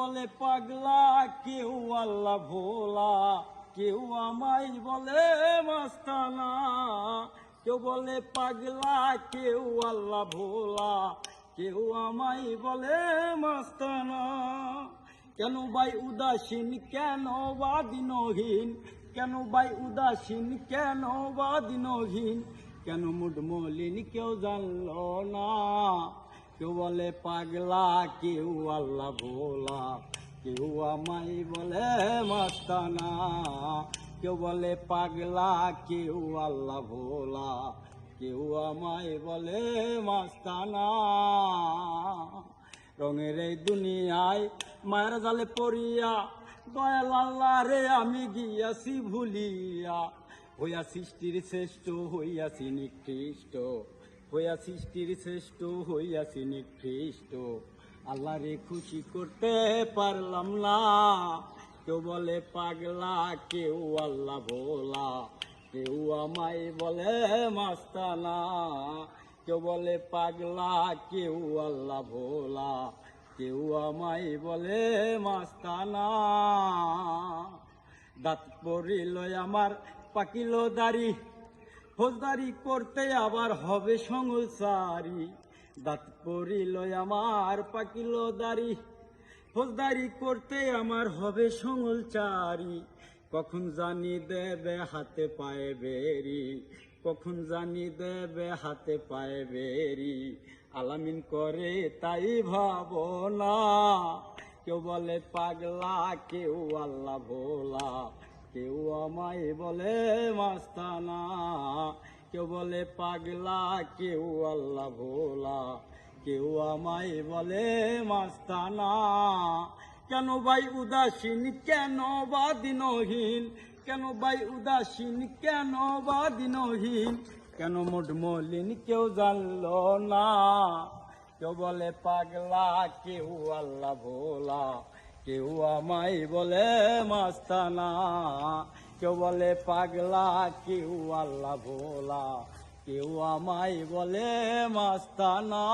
বলে পাগলা, কেউ আল্লাহ ভোলা, কেউ আমায় বলে মাস্তানা। কেউ বলে পাগলা, কেউ আল্লাহ ভোলা, কেউ আমায় বলে মাস্তানা। কেন ভাই উদাসীন, কেন বা দিনহীন, কেন ভাই উদাসীন, কেন বা দিনহীন, কেন মুড মলিন কেউ জানলো না। কেউ বলে পাগলা, কেউ আল্লাহ ভোলা, কেউ আমায় বলে মাস্তানা। কেউ বলে পাগলা, কেউ আল্লাহ ভোলা, কেউ আমায় বলে মাস্তানা। রঙের এই দুনিয়ায় মায়ের জালে পড়িয়া, দয়াল আল্লাহ রে আমি গিয়াছি ভুলিয়া। হইয়া সৃষ্টির শ্রেষ্ঠ হইয়াছি নিকৃষ্ট, হইয়া সৃষ্টির শ্রেষ্ঠ হইয়াছি নিকৃষ্ট। আল্লাহ রে খুশি করতে পারলাম না। কেউ বলে পাগলা, কেউ আল্লাহ ভোলা, কেউ আমায় বলে মাস্তানা। কেউ বলে পাগলা, কেউ আল্লাহ ভোলা, কেউ আমায় বলে মাস্তানা। দাঁত পড়িল আমার পাকিল দাড়ি, ফৌজদারি করতে আবার হবে সংসারী। দাঁত পড়িল আমার পাকিল দাড়ি, ফৌজদারি করতে আমার হবে সংসারী। কখন জানি দেবে হাতে পায়ে বেরি, কখন জানি দেবে হাতে পায়ে বেরি। আলামিন করে তাই ভাবনা। কেউ বলে পাগলা, কেউ আল্লাহ ভোলা, কেউ আমায় বলে মাস্তানা। কেউ বলে পাগলা, কেউ আল্লাহ ভোলা, কেউ আমায় বলে মাস্তানা। কেন ভাই উদাসীন, কেন বা দিনহীন, কেন ভাই উদাসীন, কেন বা দিনহীন, কেন মুড মলিন কেউ জানলো না। কেউ বলে পাগলা, কেউ আল্লাহ ভোলা, কেউ আমায় বলে মাস্তানা। কেউ বলে পাগলা, কেউ আল্লাহ ভোলা, কেউ আমায় বলে মাস্তানা।